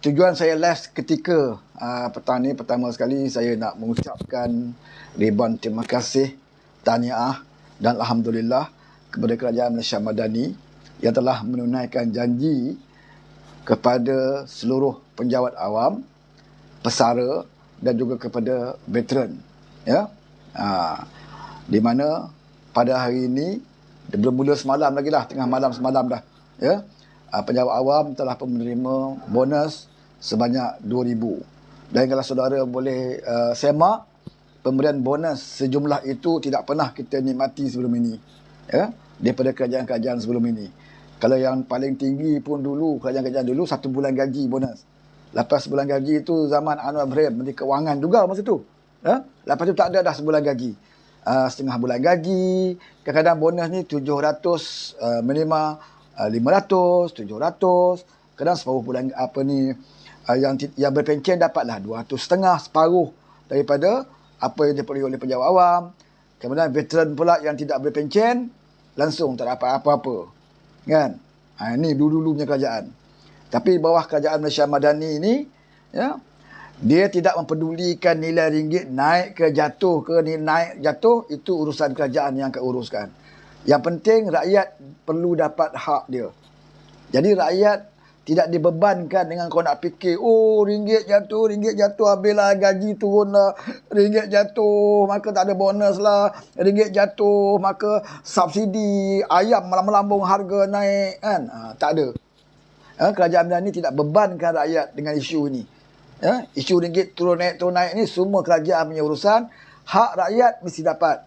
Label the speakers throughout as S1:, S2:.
S1: Tujuan saya last ketika petang ni, pertama sekali saya nak mengucapkan ribuan terima kasih, tahniah dan alhamdulillah kepada Kerajaan Malaysia Madani yang telah menunaikan janji kepada seluruh penjawat awam, pesara dan juga kepada veteran, ya. Di mana pada hari ini, bermula semalam lagi lah, tengah malam semalam dah, ya. Penjawat awam telah menerima bonus sebanyak 2,000. Dan kalau saudara boleh semak, pemberian bonus sejumlah itu tidak pernah kita nikmati sebelum ini, ya, daripada kerajaan-kerajaan sebelum ini. Kalau yang paling tinggi pun dulu, kerajaan-kerajaan dulu 1 bulan gaji bonus. Lepas sebulan gaji itu zaman Anwar Ibrahim, Menteri Kewangan juga masa tu, ya? Lepas tu tak ada dah sebulan gaji. Setengah bulan gaji, kadang-kadang bonus ni 700, minima 500, 700, kadang separuh bulan yang berpencen dapatlah 200,500, separuh daripada apa yang diperoleh oleh penjawat awam. Kemudian veteran pula yang tidak berpencen langsung tak dapat apa-apa, kan. Ini dulu-dulu punya kerajaan. Tapi bawah Kerajaan Malaysia Madani ini, ya, dia tidak mempedulikan nilai ringgit naik ke jatuh ke, naik jatuh itu urusan kerajaan yang akan uruskan. Yang penting rakyat perlu dapat hak dia. Jadi rakyat tidak dibebankan dengan kau nak fikir, oh ringgit jatuh, habislah gaji turun lah, ringgit jatuh, maka tak ada bonus lah, ringgit jatuh, maka subsidi ayam melambung harga naik, kan. Tak ada. Kerajaan Madani tidak bebankan rakyat dengan isu ini. Isu ringgit turun naik ni semua kerajaan punya urusan. Hak rakyat mesti dapat.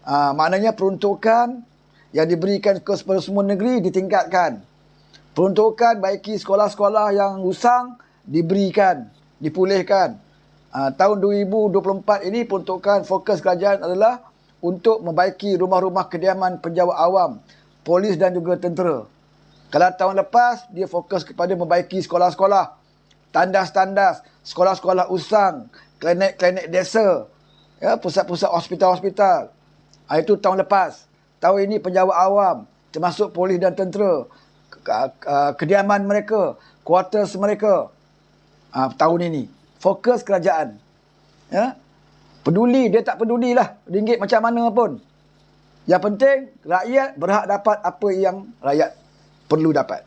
S1: Maknanya peruntukan yang diberikan kepada semua negeri ditingkatkan. Peruntukan baiki sekolah-sekolah yang usang diberikan, dipulihkan. Tahun 2024 ini peruntukan fokus kerajaan adalah untuk membaiki rumah-rumah kediaman penjawat awam, polis dan juga tentera. Kalau tahun lepas, dia fokus kepada membaiki sekolah-sekolah, tandas-tandas, sekolah-sekolah usang, klinik-klinik desa, ya, pusat-pusat hospital-hospital. Itu tahun lepas. Tahun ini penjawat awam, termasuk polis dan tentera, kediaman mereka, quarters mereka. Tahun ini. Fokus kerajaan. Ya. Peduli, dia tak pedulilah ringgit macam mana pun. Yang penting, rakyat berhak dapat apa yang rakyat perlu dapat.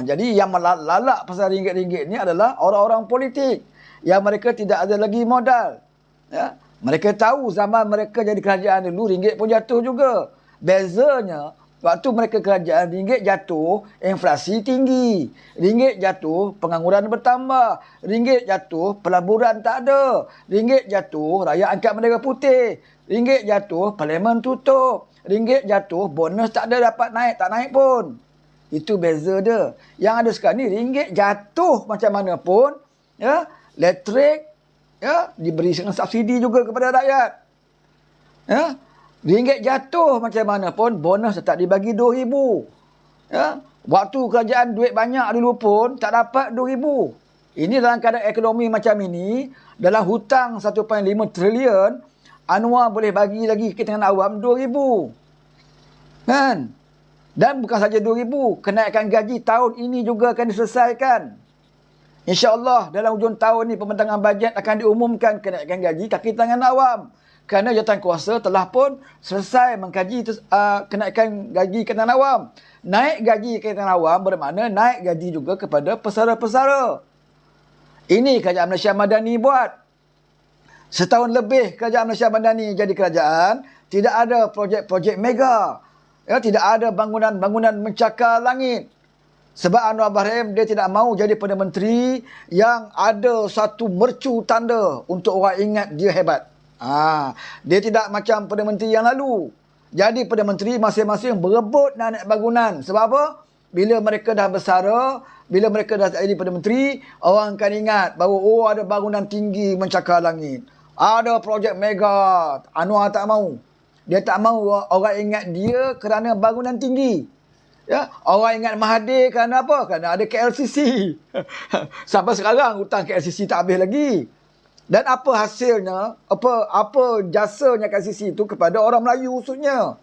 S1: Jadi yang melalak pasal ringgit-ringgit ni adalah orang-orang politik yang mereka tidak ada lagi modal. Ya. Mereka tahu zaman mereka jadi kerajaan dulu, ringgit pun jatuh juga. Bezanya, waktu mereka kerajaan, ringgit jatuh, inflasi tinggi. Ringgit jatuh, pengangguran bertambah. Ringgit jatuh, pelaburan tak ada. Ringgit jatuh, rakyat angkat bendera putih. Ringgit jatuh, parlimen tutup. Ringgit jatuh, bonus tak ada dapat naik, tak naik pun. Itu beza dia. Yang ada sekarang ni, ringgit jatuh macam mana pun, ya, elektrik, ya, diberi dengan subsidi juga kepada rakyat. Ya, ringgit jatuh macam mana pun, bonus tetap dibagi 2,000. Ya, waktu kerajaan duit banyak dulu pun tak dapat 2,000. Ini dalam keadaan ekonomi macam ini, dalam hutang 1.5 trilion, Anwar boleh bagi lagi ke tangan awam 2,000. Kan? Dan bukan saja 2,000, kenaikan gaji tahun ini juga akan diselesaikan. InsyaAllah dalam hujung tahun ni pembentangan bajet akan diumumkan kenaikan gaji kaki tangan awam. Kerana jawatankuasa telah pun selesai mengkaji kenaikan gaji kaki tangan awam. Naik gaji kaki tangan awam bermakna naik gaji juga kepada pesara-pesara. Ini Kerajaan Malaysia Madani buat. Setahun lebih Kerajaan Malaysia Madani jadi kerajaan, tidak ada projek-projek mega. Ya, tidak ada bangunan-bangunan mencakar langit. Sebab Anwar Ibrahim dia tidak mahu jadi Perdana Menteri yang ada satu mercu tanda untuk orang ingat dia hebat. Dia tidak macam Perdana Menteri yang lalu. Jadi Perdana Menteri masing-masing berebut nak naik bangunan. Sebab apa? Bila mereka dah bersara, bila mereka dah jadi Perdana Menteri, orang akan ingat bahawa ada bangunan tinggi mencakar langit. Ada projek mega. Anwar tak mahu. Dia tak mahu orang ingat dia kerana bangunan tinggi. Ya, orang ingat Mahathir kerana apa? Kerana ada KLCC. Sampai sekarang hutang KLCC tak habis lagi. Dan apa hasilnya? Apa jasanya KLCC itu kepada orang Melayu khususnya?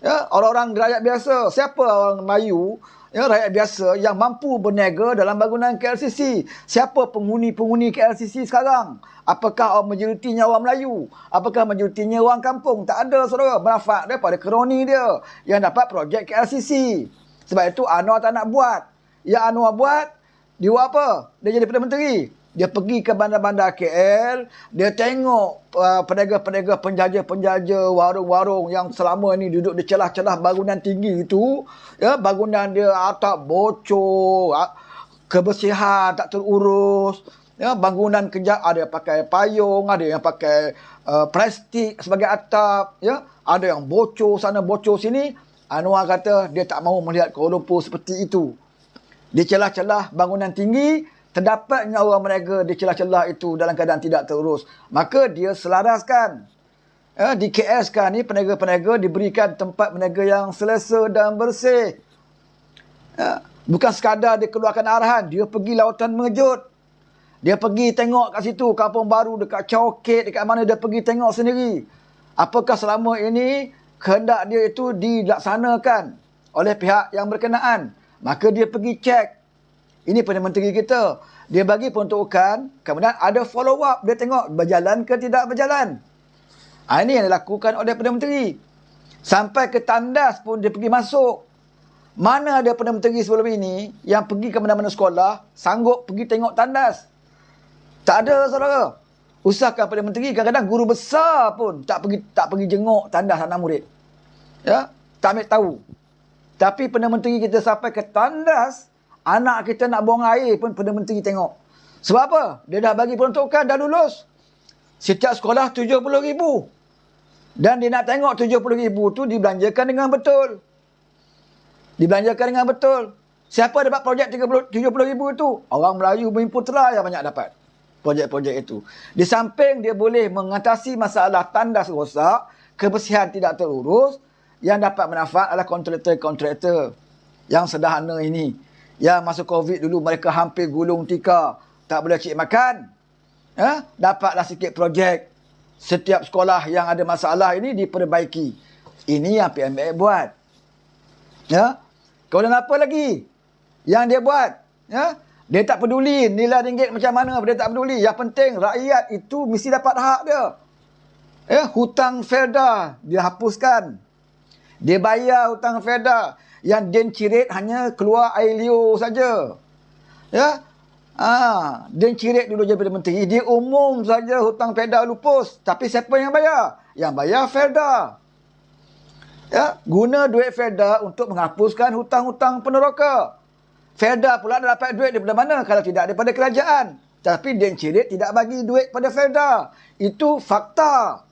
S1: Ya, orang-orang rakyat biasa. Siapa orang Melayu ya, rakyat biasa yang mampu berniaga dalam bangunan KLCC. Siapa penghuni-penghuni KLCC sekarang? Apakah majoritinya orang Melayu? Apakah majoritinya orang kampung? Tak ada, saudara. Manfaat daripada kroni dia yang dapat projek KLCC. Sebab itu Anwar tak nak buat. Yang Anwar buat, dia buat apa? Dia jadi Perdana Menteri. Dia pergi ke bandar-bandar KL, dia tengok pedagang-pedagang, penjaja-penjaja, warung-warung yang selama ni duduk di celah-celah bangunan tinggi itu, ya, bangunan dia atap bocor, kebersihan tak terurus, ya, bangunan kejap ada yang pakai payung, ada yang pakai plastik sebagai atap, ya, ada yang bocor sana bocor sini. Anwar kata dia tak mahu melihat Kuala Lumpur seperti itu. Di celah-celah bangunan tinggi, terdapatnya orang mereka di celah-celah itu dalam keadaan tidak terurus. Maka dia selaraskan. Di KL sekarang ni, peniaga-peniaga diberikan tempat berniaga yang selesa dan bersih. Bukan sekadar dia keluarkan arahan, dia pergi lautan mengejut. Dia pergi tengok kat situ, kampung baru, dekat Chowkit, dekat mana, dia pergi tengok sendiri. Apakah selama ini kehendak dia itu dilaksanakan oleh pihak yang berkenaan. Maka dia pergi cek. Ini Perdana Menteri kita. Dia bagi peruntukan, kemudian ada follow up. Dia tengok berjalan ke tidak berjalan. Ini yang dilakukan oleh Perdana Menteri. Sampai ke tandas pun dia pergi masuk. Mana ada Perdana Menteri sebelum ini yang pergi ke mana-mana sekolah, sanggup pergi tengok tandas? Tak ada, saudara. Usahakan Perdana Menteri, kadang-kadang guru besar pun tak pergi jenguk tandas anak murid. Ya, tak ambil tahu. Tapi Perdana Menteri kita sampai ke tandas, anak kita nak buang air pun Perdana Menteri tengok. Sebab apa? Dia dah bagi peruntukan, dah lulus. Setiap sekolah 70,000. Dan dia nak tengok 70,000 tu dibelanjakan dengan betul. Dibelanjakan dengan betul. Siapa dapat projek 70,000 itu? Orang Melayu Bumi Putera yang banyak dapat projek-projek itu. Di samping dia boleh mengatasi masalah tandas rosak, kebersihan tidak terurus, yang dapat manfaat adalah kontraktor-kontraktor yang sederhana ini. Yang masa Covid dulu mereka hampir gulung tikar, tak boleh cik makan. Dapatlah sikit projek. Setiap sekolah yang ada masalah ini diperbaiki. Ini yang PMX buat. Ya. Kemudian apa lagi yang dia buat? Ya. Dia tak peduli nilai ringgit macam mana, dia tak peduli. Yang penting rakyat itu mesti dapat hak dia. Ya, hutang Felda dia hapuskan. Dia bayar hutang Felda. Yang Den Cirit hanya keluar air liur saja. Ya. Den Cirit dulu jadi Perdana Menteri, dia umum saja hutang Felda lupus. Tapi siapa yang bayar? Yang bayar Felda. Ya, guna duit Felda untuk menghapuskan hutang-hutang peneroka. Felda pula dapat duit daripada mana kalau tidak daripada kerajaan. Tapi Den Cirit tidak bagi duit pada Felda. Itu fakta.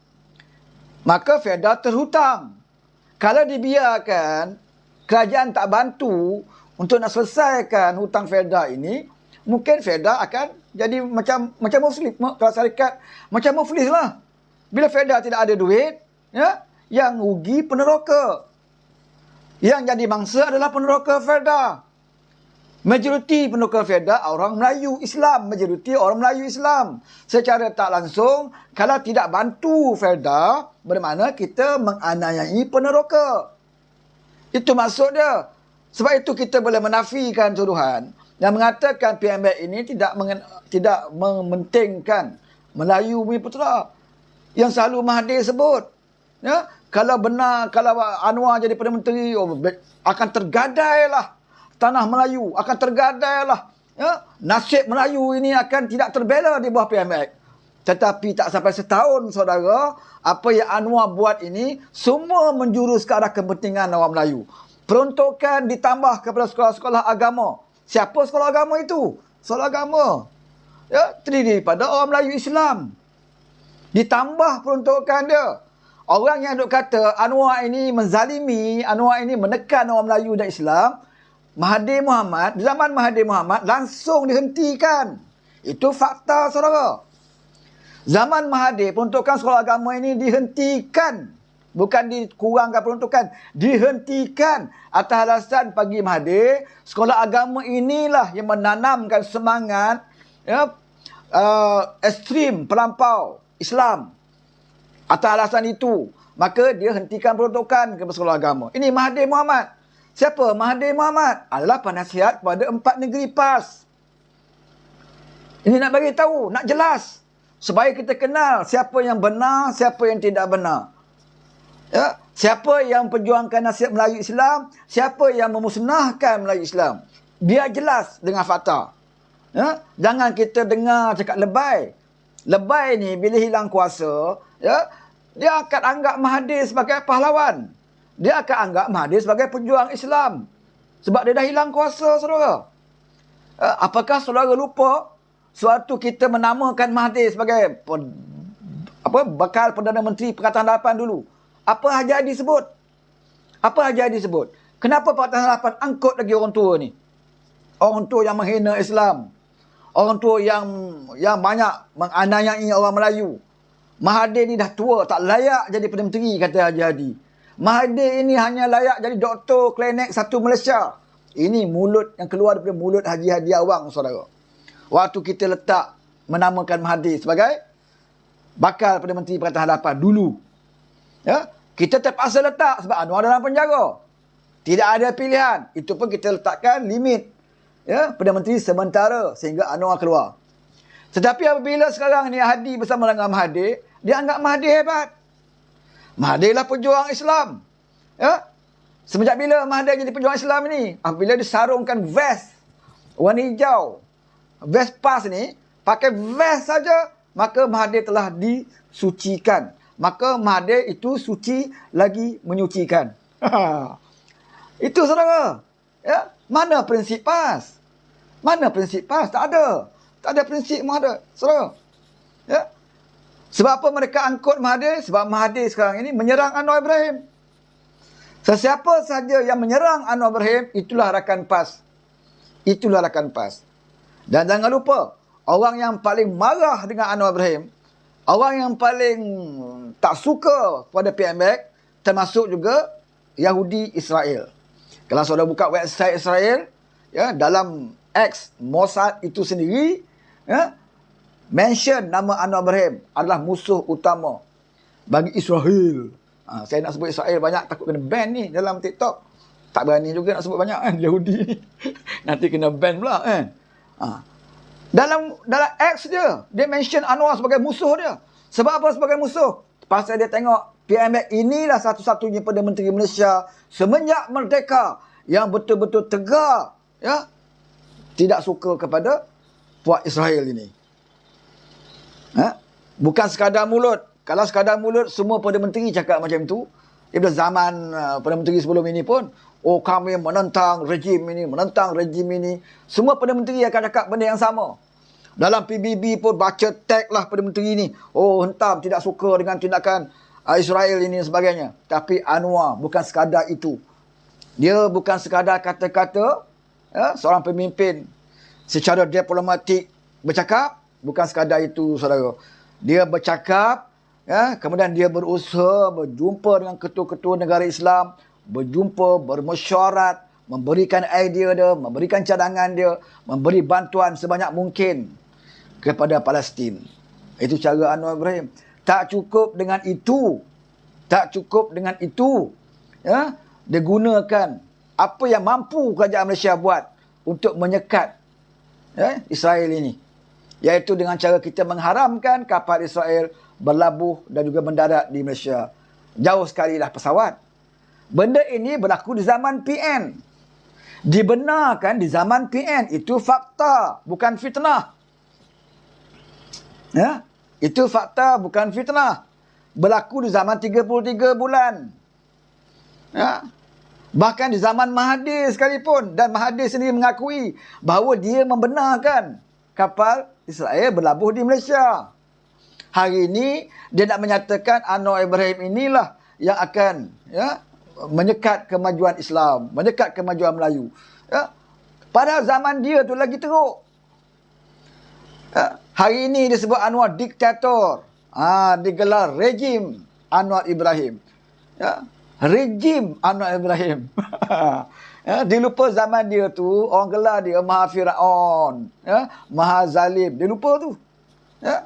S1: Maka Felda terhutang. Kalau dibiarkan, kerajaan tak bantu untuk nak selesaikan hutang Felda ini, mungkin Felda akan jadi macam muflis. Kalau syarikat, macam muflis lah. Bila Felda tidak ada duit, ya, yang rugi peneroka. Yang jadi mangsa adalah peneroka Felda. Majoriti peneroka Felda orang Melayu Islam. Majoriti orang Melayu Islam. Secara tak langsung, kalau tidak bantu Felda, bermakna kita menganiayai peneroka. Itu maksud dia. Sebab itu kita boleh menafikan tuduhan yang mengatakan PMX ini tidak mementingkan Melayu Bumi Putera. Yang selalu Mahathir sebut. Ya, kalau benar, kalau Anwar jadi Perdana Menteri, akan tergadailah tanah Melayu, akan tergadailah. Ya, nasib Melayu ini akan tidak terbela di bawah PMX. Tetapi tak sampai setahun, saudara, apa yang Anwar buat ini semua menjurus ke arah kepentingan orang Melayu. Peruntukan ditambah kepada sekolah-sekolah agama. Siapa sekolah agama itu? Sekolah agama, ya, terdiri pada orang Melayu Islam. Ditambah peruntukan dia. Orang yang duk kata Anwar ini menzalimi, Anwar ini menekan orang Melayu dan Islam, Mahathir Mohamad, zaman Mahathir Mohamad langsung dihentikan. Itu fakta, saudara. Zaman Mahathir, peruntukan sekolah agama ini dihentikan. Bukan dikurangkan peruntukan, dihentikan. Atas alasan bagi Mahathir, sekolah agama inilah yang menanamkan semangat, ya, ekstrim, pelampau Islam. Atas alasan itu, maka dia hentikan peruntukan kepada sekolah agama. Ini Mahathir Mohamad. Siapa? Mahathir Mohamad adalah penasihat pada 4 negeri PAS. Ini nak bagi tahu, nak jelas. Supaya kita kenal siapa yang benar, siapa yang tidak benar. Ya, siapa yang perjuangkan nasihat Melayu Islam, siapa yang memusnahkan Melayu Islam. Biar jelas dengan fakta. Ya, jangan kita dengar cakap lebay. Lebay ni bila hilang kuasa, ya, dia akan anggap Mahathir sebagai pahlawan. Dia akan anggap Mahathir sebagai pejuang Islam. Sebab dia dah hilang kuasa, saudara. Apakah saudara lupa suatu kita menamakan Mahathir sebagai bakal Perdana Menteri Pakatan Harapan dulu? Apa Haji Hadi sebut? Apa Haji Hadi sebut? Kenapa Pakatan Harapan angkut lagi orang tua ni? Orang tua yang menghina Islam. Orang tua yang banyak menganiayai orang Melayu. Mahathir ni dah tua, tak layak jadi Perdana Menteri, kata Haji Hadi. Mahathir ini hanya layak jadi doktor klinik satu Malaysia. Ini mulut yang keluar daripada mulut Haji Hadi Awang, saudara. Waktu kita letak menamakan Mahathir sebagai bakal Perdana Menteri Pakatan Harapan dulu. Ya, kita terpaksa letak sebab Anwar dalam penjara. Tidak ada pilihan. Itu pun kita letakkan limit. Ya, Perdana Menteri sementara sehingga Anwar keluar. Tetapi apabila sekarang ni Hadi bersama dengan Mahathir, dia anggap Mahathir hebat. Mahathir lah pejuang Islam. Ya? Semenjak bila Mahathir jadi pejuang Islam ni? Apabila disarungkan vest warna hijau, vest PAS ni, pakai vest saja, maka Mahathir telah disucikan. Maka Mahathir itu suci lagi menyucikan. Itu saudara. Ya? Mana prinsip PAS? Mana prinsip PAS? Tak ada. Tak ada prinsip Mahathir, saudara. Ya? Sebab apa mereka angkut Mahathir? Sebab Mahathir sekarang ini menyerang Anwar Ibrahim. Sesiapa saja yang menyerang Anwar Ibrahim, itulah rakan PAS. Itulah rakan PAS. Dan jangan lupa, orang yang paling marah dengan Anwar Ibrahim, orang yang paling tak suka pada PMX, termasuk juga Yahudi Israel. Kalau saudara buka website Israel, ya, dalam X Mossad itu sendiri, ya, mention nama Anwar Ibrahim adalah musuh utama bagi Israel. Saya nak sebut Israel banyak, takut kena ban ni dalam TikTok. Tak berani juga nak sebut banyak kan, Yahudi ni. Nanti kena ban pula kan. Dalam X dia mention Anwar sebagai musuh dia. Sebab apa sebagai musuh? Pasal dia tengok PMX inilah satu-satunya Perdana Menteri Malaysia semenjak merdeka yang betul-betul tegak, ya, tidak suka kepada puak Israel ini. Bukan sekadar mulut. Kalau sekadar mulut, semua Perdana Menteri cakap macam tu. Daripada zaman Perdana Menteri sebelum ini pun, oh kami menentang rejim ini, menentang rejim ini. Semua Perdana Menteri akan cakap benda yang sama. Dalam PBB pun baca tag lah Perdana Menteri ini. Oh hentam, tidak suka dengan tindakan Israel ini dan sebagainya. Tapi Anwar bukan sekadar itu. Dia bukan sekadar kata-kata, ya, seorang pemimpin secara diplomatik bercakap. Bukan sekadar itu, saudara. Dia bercakap, ya, kemudian dia berusaha berjumpa dengan ketua-ketua negara Islam, berjumpa, bermesyuarat, memberikan idea dia, memberikan cadangan dia, memberi bantuan sebanyak mungkin kepada Palestin. Itu cara Anwar Ibrahim. Tak cukup dengan itu. Tak cukup dengan itu. Ya, dia gunakan apa yang mampu kerajaan Malaysia buat untuk menyekat, ya, Israel ini. Iaitu dengan cara kita mengharamkan kapal Israel berlabuh dan juga mendarat di Malaysia. Jauh sekali lah pesawat. Benda ini berlaku di zaman PN. Dibenarkan di zaman PN. Itu fakta, bukan fitnah. Ya? Itu fakta, bukan fitnah. Berlaku di zaman 33 bulan. Ya? Bahkan di zaman Mahathir sekalipun. Dan Mahathir sendiri mengakui bahawa dia membenarkan kapal Israel berlabuh di Malaysia. Hari ini dia nak menyatakan Anwar Ibrahim inilah yang akan, ya, menyekat kemajuan Islam, menyekat kemajuan Melayu. Ya. Padahal zaman dia tu lagi teruk. Ya. Hari ini disebut Anwar diktator. Digelar rejim Anwar Ibrahim. Ya. Rejim Anwar Ibrahim. Ya, dia lupa zaman dia tu orang gelar dia Maha Firaun, ya, Maha Zalim. Dia lupa tu. Ya.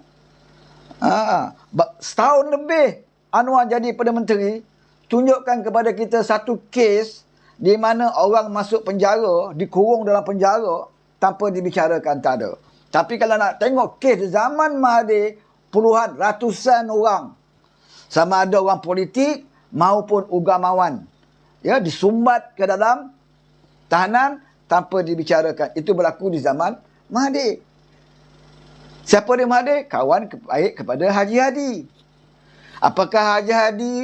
S1: Setahun lebih Anwar jadi Perdana Menteri, tunjukkan kepada kita satu kes di mana orang masuk penjara, dikurung dalam penjara tanpa dibicarakan, tak ada. Tapi kalau nak tengok kes zaman Mahathir, puluhan, ratusan orang, sama ada orang politik maupun ugamawan, ya, disumbat ke dalam tahanan tanpa dibicarakan. Itu berlaku di zaman Mahathir. Siapa dia Mahathir? Kawan baik kepada Haji Hadi. Apakah Haji Hadi,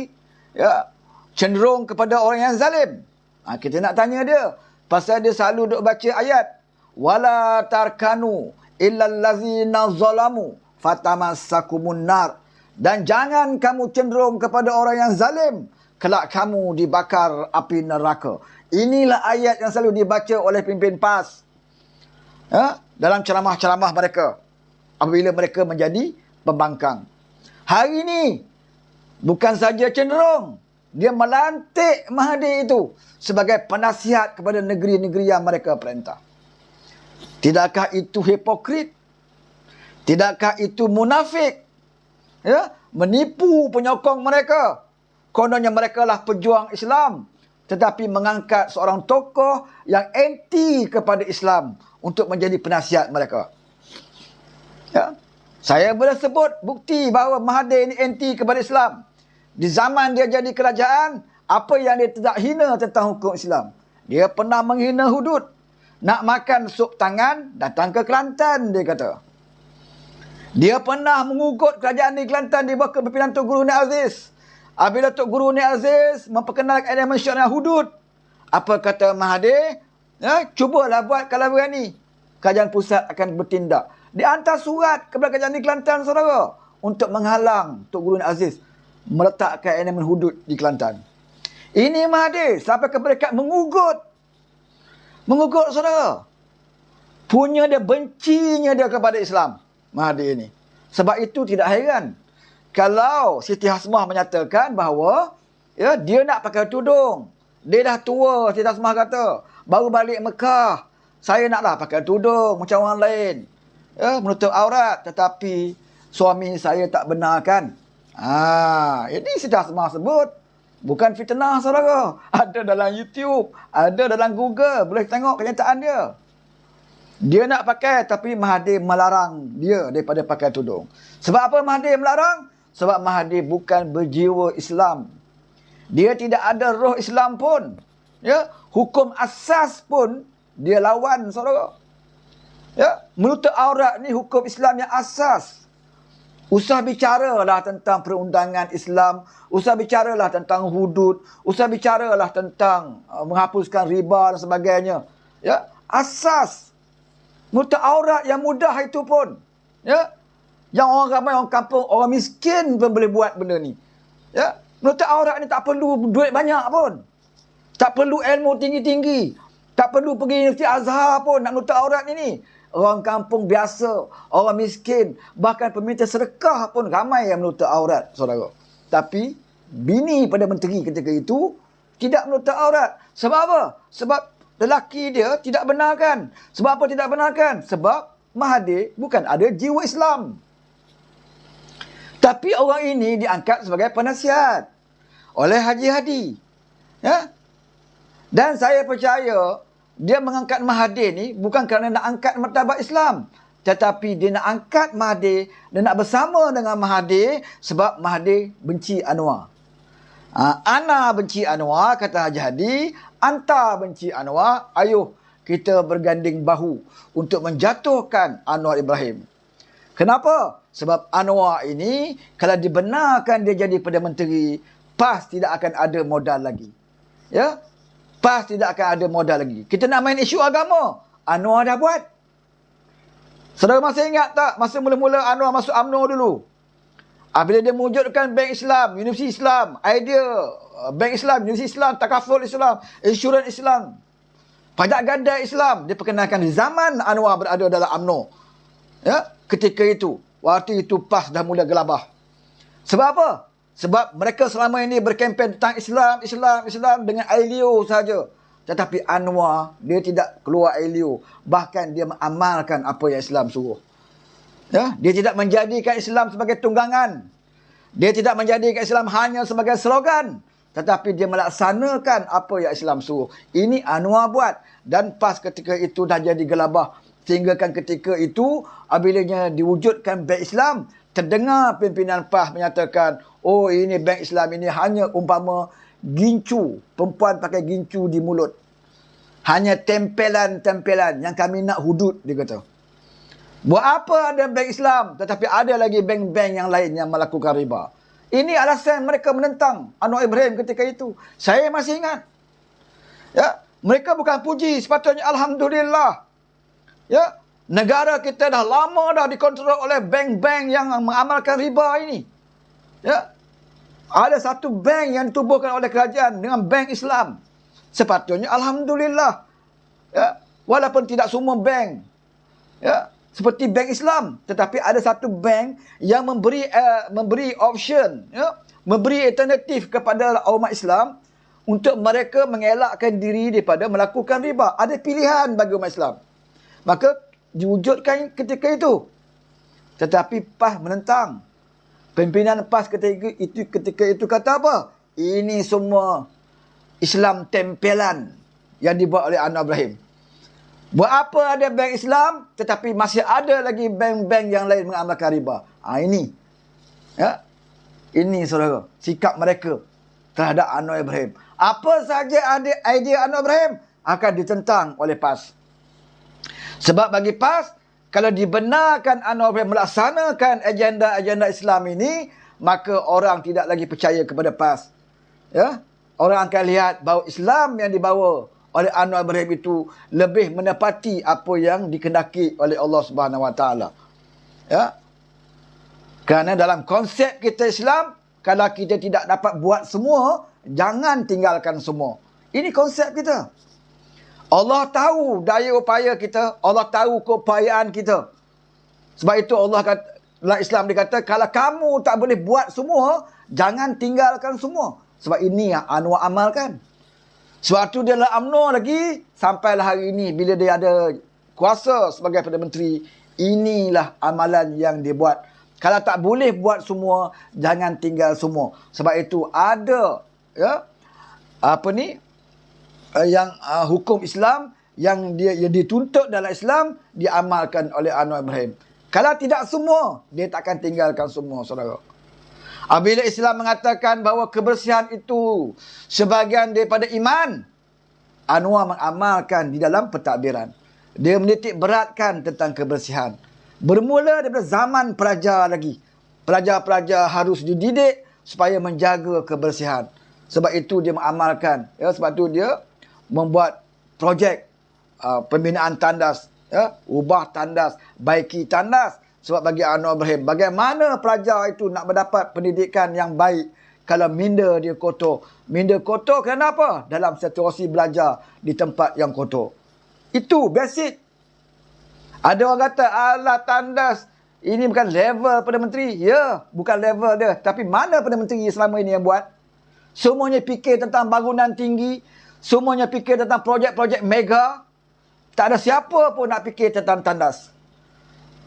S1: ya, cenderung kepada orang yang zalim? Kita nak tanya dia. Pasal dia selalu duk baca ayat. Wala tarkanu illal ladzina zalamu fatamassakumun nar. Dan jangan kamu cenderung kepada orang yang zalim, kelak kamu dibakar api neraka. Inilah ayat yang selalu dibaca oleh pimpin PAS, ya, dalam ceramah-ceramah mereka apabila mereka menjadi pembangkang. Hari ini bukan saja cenderung, dia melantik Mahathir itu sebagai penasihat kepada negeri-negeri yang mereka perintah. Tidakkah itu hipokrit? Tidakkah itu munafik? Ya, menipu penyokong mereka. Kononnya mereka lah pejuang Islam, tetapi mengangkat seorang tokoh yang anti kepada Islam untuk menjadi penasihat mereka. Ya, saya boleh sebut bukti bahawa Mahathir ini anti kepada Islam. Di zaman dia jadi kerajaan, apa yang dia tidak hina tentang hukum Islam? Dia pernah menghina hudud. Nak makan sup tangan, datang ke Kelantan, dia kata. Dia pernah mengugut kerajaan di Kelantan di bawah kepimpinan Tok Guru Nik Aziz. Apabila Tok Guru Nik Aziz memperkenalkan elemen syariah hudud, apa kata Mahathir? Ya, cubalah buat kalau berani. Kerajaan pusat akan bertindak. Dia hantar surat kepada kerajaan di Kelantan, saudara, untuk menghalang Tok Guru Nik Aziz meletakkan elemen hudud di Kelantan. Ini Mahathir sampai ke peringkat mengugut. Mengugut, saudara. Punya dia, bencinya dia kepada Islam, Mahathir ini. Sebab itu tidak heran kalau Siti Hasmah menyatakan bahawa, ya, dia nak pakai tudung. Dia dah tua, Siti Hasmah kata. Baru balik Mekah. Saya naklah pakai tudung macam orang lain. Ya, menutup aurat. Tetapi suami saya tak benarkan. Ini Siti Hasmah sebut. Bukan fitnah, saudara. Ada dalam YouTube. Ada dalam Google. Boleh tengok kenyataan dia. Dia nak pakai, tapi Mahathir melarang dia daripada pakai tudung. Sebab apa Mahathir melarang? Sebab Mahathir bukan berjiwa Islam. Dia tidak ada roh Islam pun. Ya, hukum asas pun dia lawan, saudara. Ya, menutup aurat ni hukum Islam yang asas. Usah bicaralah tentang perundangan Islam, usah bicaralah tentang hudud, usah bicaralah tentang menghapuskan riba dan sebagainya. Ya, asas. Menutup aurat yang mudah itu pun, ya, yang orang ramai, orang kampung, orang miskin pun boleh buat benda ni. Ya, menutup aurat ni tak perlu duit banyak pun. Tak perlu ilmu tinggi-tinggi. Tak perlu pergi Universiti Azhar pun nak menutup aurat ni. Orang kampung biasa, orang miskin, bahkan peminta sedekah pun ramai yang menutup aurat, saudara. Tapi bini pada menteri ketika itu tidak menutup aurat. Sebab apa? Sebab lelaki dia tidak benarkan. Sebab apa tidak benarkan? Sebab Mahathir bukan ada jiwa Islam. Tapi orang ini diangkat sebagai penasihat oleh Haji Hadi. Ya? Dan saya percaya dia mengangkat Mahathir ni bukan kerana nak angkat martabat Islam. Tetapi dia nak angkat Mahathir dan nak bersama dengan Mahathir sebab Mahathir benci Anwar. Ana benci Anwar, kata Haji Hadi. Anta benci Anwar. Ayuh kita berganding bahu untuk menjatuhkan Anwar Ibrahim. Kenapa? Sebab Anwar ini kalau dibenarkan dia jadi Perdana Menteri, PAS tidak akan ada modal lagi. Ya? PAS tidak akan ada modal lagi. Kita nak main isu agama, Anwar dah buat. Saudara masih ingat tak masa mula-mula Anwar masuk UMNO dulu? Bila dia mewujudkan Bank Islam, Universiti Islam, idea Bank Islam, Universiti Islam, Takaful Islam, Insurans Islam, pajak gadai Islam, dia perkenalkan di zaman Anwar berada dalam UMNO. Ya, ketika itu, waktu itu PAS dah mula gelabah. Sebab apa? Sebab mereka selama ini berkempen tentang Islam, Islam, Islam dengan ailio saja. Tetapi Anwar, dia tidak keluar ailio. Bahkan dia mengamalkan apa yang Islam suruh. Ya, dia tidak menjadikan Islam sebagai tunggangan. Dia tidak menjadikan Islam hanya sebagai slogan. tetapi dia melaksanakan apa yang Islam suruh. Ini Anwar buat. Dan PAS ketika itu dah jadi gelabah. Sehingga kan ketika itu, apabila diwujudkan Bank Islam, terdengar pimpinan PAS menyatakan, oh ini Bank Islam ini hanya umpama gincu. Perempuan pakai gincu di mulut. Hanya tempelan-tempelan yang kami nak hudud, dia kata. Buat apa ada bank Islam tetapi ada lagi bank-bank yang lain yang melakukan riba? Ini alasan mereka menentang Anwar Ibrahim ketika itu. Saya masih ingat. Ya, mereka bukan puji, sepatutnya alhamdulillah. Ya, negara kita dah lama dah dikontrol oleh bank-bank yang mengamalkan riba ini. Ya. Ada satu bank yang ditubuhkan oleh kerajaan dengan bank Islam. Sepatutnya alhamdulillah. Ya, walaupun tidak semua bank ya seperti bank Islam, tetapi ada satu bank yang memberi option, ya, memberi alternatif kepada umat Islam untuk mereka mengelakkan diri daripada melakukan riba. Ada pilihan bagi umat Islam. Maka diwujudkan ketika itu. Tetapi PAS menentang. Pimpinan PAS ketika itu kata apa? Ini semua Islam tempelan yang dibuat oleh Anwar Ibrahim. Buat apa ada bank Islam tetapi masih ada lagi bank-bank yang lain mengamalkan riba. Ini. Ya. Ini saudara, sikap mereka terhadap Anwar Ibrahim. Apa saja ada idea Anwar Ibrahim akan ditentang oleh PAS. Sebab bagi PAS, kalau dibenarkan Anwar Ibrahim melaksanakan agenda-agenda Islam ini, maka orang tidak lagi percaya kepada PAS. Ya? Orang akan lihat bahawa Islam yang dibawa oleh Anwar Ibrahim itu lebih menepati apa yang dikehendaki oleh Allah Subhanahu Wa Taala. Ya. Kerana dalam konsep kita Islam, kalau kita tidak dapat buat semua, jangan tinggalkan semua. Ini konsep kita. Allah tahu daya upaya kita, Allah tahu keupayaan kita. Sebab itu Allah kata, dalam Islam dikata, kalau kamu tak boleh buat semua, jangan tinggalkan semua. Sebab ini yang Anwar amalkan. Sebab tu dia lah UMNO lagi, sampailah hari ini bila dia ada kuasa sebagai Perdana Menteri, inilah amalan yang dia buat. Kalau tak boleh buat semua, jangan tinggal semua. Sebab itu ada ya yang hukum Islam yang dia dituntut dalam Islam diamalkan oleh Anwar Ibrahim. Kalau tidak semua, dia takkan tinggalkan semua, saudara. Apabila Islam mengatakan bahawa kebersihan itu sebahagian daripada iman, Anwar mengamalkan di dalam pentadbiran. Dia menitik beratkan tentang kebersihan. Bermula daripada zaman pelajar lagi. Pelajar-pelajar harus dididik supaya menjaga kebersihan. Sebab itu dia mengamalkan. Ya, sebab itu dia membuat projek pembinaan tandas. Ya, ubah tandas, baiki tandas. Sebab bagi Anwar Ibrahim, bagaimana pelajar itu nak mendapat pendidikan yang baik kalau minda dia kotor. Minda kotor kenapa? Dalam situasi belajar di tempat yang kotor. Itu basic. Ada orang kata, alah tandas, ini bukan level Perdana Menteri. Ya, bukan level dia. Tapi mana Perdana Menteri selama ini yang buat? Semuanya fikir tentang bangunan tinggi. Semuanya fikir tentang projek-projek mega. Tak ada siapa pun nak fikir tentang tandas.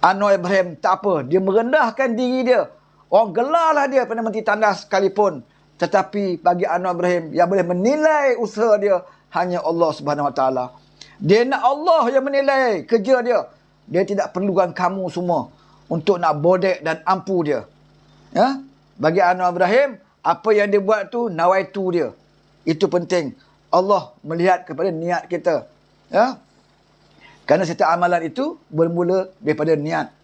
S1: Anwar Ibrahim tak apa. Dia merendahkan diri dia. Orang gelarlah dia Perdana Menteri tandas sekalipun. Tetapi bagi Anwar Ibrahim, yang boleh menilai usaha dia hanya Allah Subhanahu Wa Taala. Dia nak Allah yang menilai kerja dia. Dia tidak perlukan kamu semua untuk nak bodek dan ampu dia. Ya? Bagi Anwar Ibrahim, apa yang dia buat tu nawaitu dia. Itu penting. Allah melihat kepada niat kita. Ya? Kerana setiap amalan itu bermula daripada niat.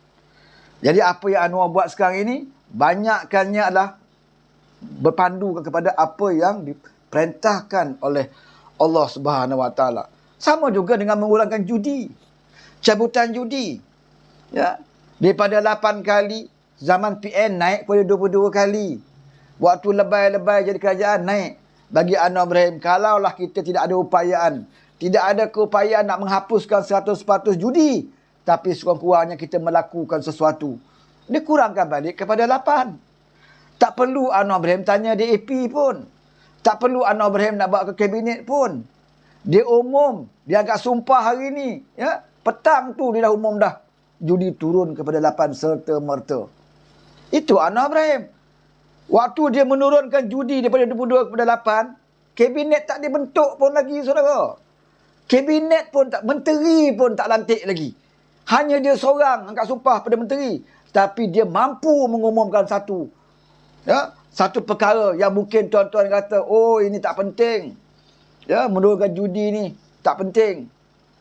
S1: Jadi apa yang Anwar buat sekarang ini, banyakkannya adalah berpandu kepada apa yang diperintahkan oleh Allah Subhanahu Wa Taala. Sama juga dengan mengurangkan judi. Cabutan judi. Ya. Daripada 8 kali, zaman PN naik pada 22 kali. Waktu lebay-lebay jadi kerajaan naik. Bagi Anwar Ibrahim, kalaulah kita tidak ada upayaan, tidak ada keupayaan nak menghapuskan 100% judi, tapi sekurang-kurangnya kita melakukan sesuatu. Dia kurangkan balik kepada 8. Tak perlu Anwar Ibrahim tanya DAP pun. Tak perlu Anwar Ibrahim nak bawa ke kabinet pun. Dia umum, dia agak sumpah hari ni. Ya? Petang tu dia dah umum dah. Judi turun kepada 8 serta merta. Itu Anwar Ibrahim. Waktu dia menurunkan judi daripada 22 kepada 8, kabinet tak dibentuk pun lagi, saudara. Kabinet pun tak, menteri pun tak lantik lagi. Hanya dia seorang angkat sumpah pada menteri. Tapi dia mampu mengumumkan satu perkara yang mungkin tuan-tuan kata, oh ini tak penting. Menurunkan judi ni tak penting.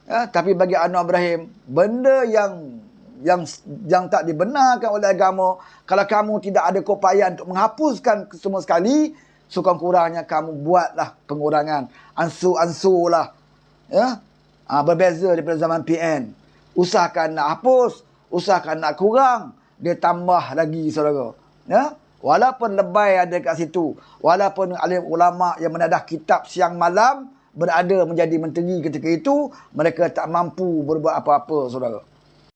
S1: Tapi bagi Anwar Ibrahim, benda yang tak dibenarkan oleh agama, kalau kamu tidak ada keupayaan untuk menghapuskan semua sekali, sekurang-kurangnya kamu buatlah pengurangan, ansur-ansur lah. Berbeza daripada zaman PN. Usahakan nak hapus, usahakan nak kurang, dia tambah lagi, saudara. Walaupun lebay ada kat situ, walaupun alim ulama yang menadah kitab siang malam berada menjadi menteri ketika itu, mereka tak mampu berbuat apa-apa, saudara.